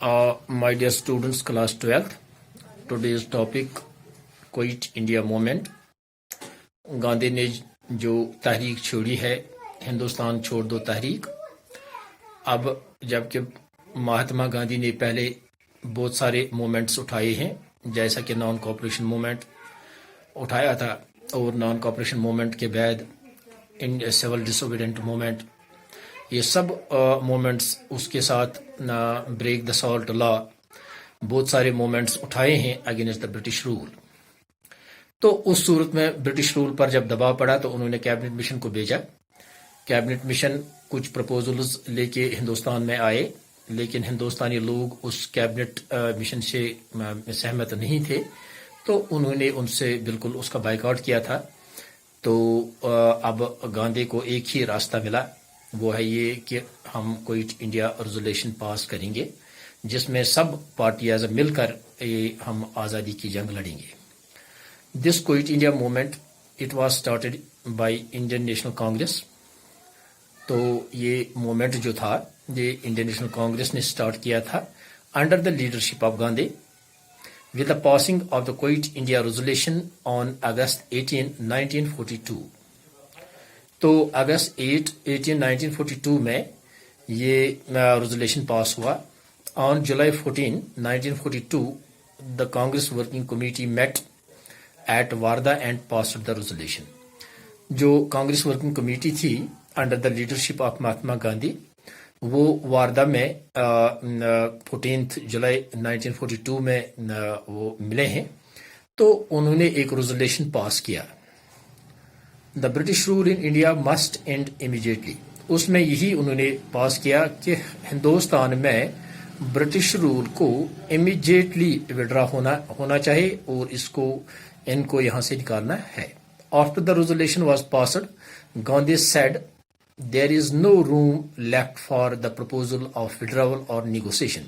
My dear students, class 12th, today's topic quit India movement. Gandhi ने जो तहरीक छोड़ी है, हिंदुस्तान छोड़ दो तहरीक। अब जबकि महात्मा गांधी ने पहले बहुत सारे मूवमेंट्स उठाए हैं, जैसा कि नॉन कॉपरेशन मूवमेंट उठाया था, और नॉन कॉपरेशन मूवमेंट के बाद सिविल डिसोबीडिएंट मूवमेंट, ये सब मूवमेंट्स, उसके साथ ब्रेक द सॉल्ट लॉ, बहुत सारे मूवमेंट्स उठाए हैं अगेंस्ट द ब्रिटिश रूल। तो उस सूरत में ब्रिटिश रूल पर जब दबाव पड़ा तो उन्होंने कैबिनेट मिशन को भेजा। कैबिनेट मिशन कुछ प्रपोजल्स लेके हिंदुस्तान में आए, लेकिन हिंदुस्तानी लोग उस कैबिनेट मिशन से सहमत नहीं थे, तो उन्होंने उनसे बिल्कुल उसका बाइकआउट किया था। तो अब गांधी को एक ही रास्ता मिला, वो है ये कि हम क्विट इंडिया रेजोल्यूशन पास करेंगे, जिसमें सब पार्टियां मिलकर हम आज़ादी की जंग लड़ेंगे। This quit India movement it was started by Indian national Congress. तो ये मूवमेंट जो था, ये इंडियन नेशनल कांग्रेस ने स्टार्ट किया था under the leadership of Gandhi, with the passing of the Quit India Resolution on August 18, 1942. तो अगस्त 18, 1942 में ये रेजोल्यूशन पास हुआ। On July 14, 1942 the Congress working committee met at Wardha and passed the resolution. जो कांग्रेस वर्किंग कमेटी थी under the leadership of Mahatma Gandhi, वो वारदा में 14 जुलाई 1942 में वो मिले हैं। तो उन्होंने एक रेजोल्यूशन पास किया, the British rule in India must and immediately. उसमें यही उन्होंने पास किया कि हिंदुस्तान में ब्रिटिश रूल को इमीडिएटली विड्रॉ होना चाहिए और इनको यहाँ से निकालना है। After the resolution was passed, Gandhi said there is no room left for the proposal of withdrawal or negotiation.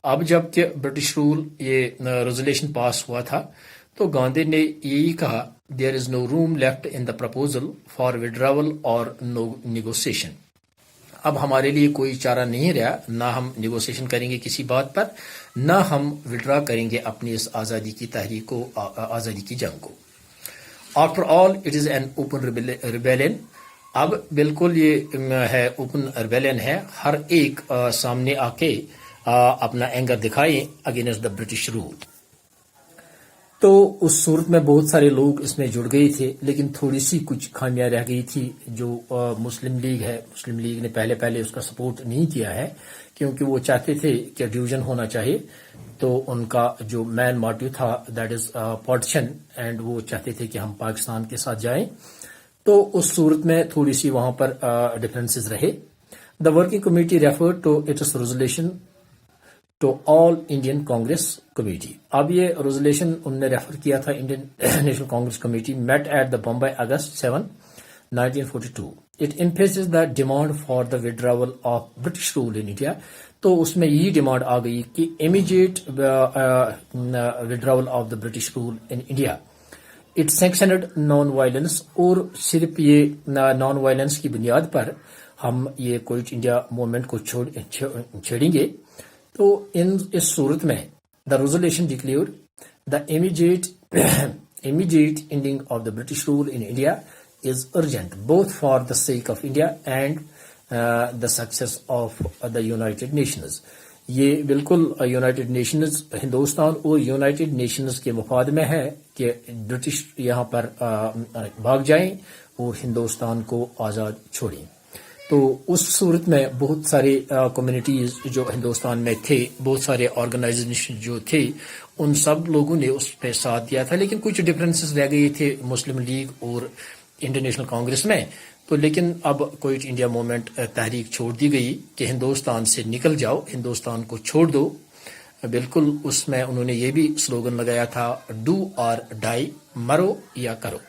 अब जबकि ब्रिटिश रूल ये रेजोल्यूशन पास हुआ था, तो गांधी ने यही कहा, there is no room left in the proposal for withdrawal or no negotiation. अब हमारे लिए कोई चारा नहीं रहा, ना हम नेगोशिएशन करेंगे किसी बात पर, ना हम विड्रॉ करेंगे अपनी इस आज़ादी की तहरीक को, आज़ादी की जंग को। After all it is an open rebellion. अब बिल्कुल ये है ओपन रिबेलियन है, हर एक सामने आके अपना एंगर दिखाए अगेंस्ट द ब्रिटिश रूल। तो उस सूरत में बहुत सारे लोग इसमें जुड़ गए थे, लेकिन थोड़ी सी कुछ खामियां रह गई थी। जो मुस्लिम लीग है, मुस्लिम लीग ने पहले उसका सपोर्ट नहीं किया है, क्योंकि वो चाहते थे कि डिवीजन होना चाहिए। तो उनका जो मैन मोटिव था, दैट इज पार्टीशन, एंड वो चाहते थे कि हम पाकिस्तान के साथ जाएं। तो उस सूरत में थोड़ी सी वहां पर डिफरेंसेस रहे। The working committee referred to its resolution to all Indian Congress committee. अब ये रेजोल्यूशन उन्होंने रेफर किया था Indian national Congress committee, met at the Bombay August 7, 1942। It emphasised the demand for the withdrawal of British rule in India. तो उसमें यही demand आ गई कि immediate withdrawal of the British rule in India. It sanctioned non violence, और सिर्फ ये non violence की बुनियाद पर हम ये क्विट इंडिया मूवमेंट को छेड़ेंगे। तो इस सूरत में the resolution declared the immediate ending of the British rule in India is urgent, both for the sake of India and the success of the United Nations. ये बिल्कुल यूनाइटेड नेशंस, हिंदुस्तान और United Nations के मफाद में है कि British यहाँ पर भाग जाएं और हिंदुस्तान को आज़ाद छोड़ें। तो उस सूरत में बहुत सारे कम्युनिटीज जो हिंदुस्तान में थे, बहुत सारे ऑर्गेनाइजेशन जो थे, उन सब लोगों ने उस पर साथ दिया था। लेकिन कुछ डिफरेंसेस रह गए थे मुस्लिम लीग और इंडियन नेशनल कांग्रेस में। तो लेकिन अब क्विट इंडिया मूवमेंट तहरीक छोड़ दी गई कि हिंदुस्तान से निकल जाओ, हिंदुस्तान को छोड़ दो। बिल्कुल उसमें उन्होंने ये भी स्लोगन लगाया था, डू और डाई, मरो या करो।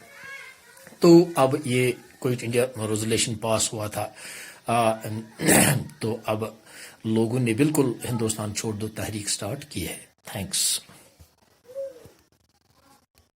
तो अब ये क्विट इंडिया रेजोल्यूशन पास हुआ था। तो अब लोगों ने बिल्कुल हिंदुस्तान छोड़ दो तहरीक स्टार्ट की है। थैंक्स।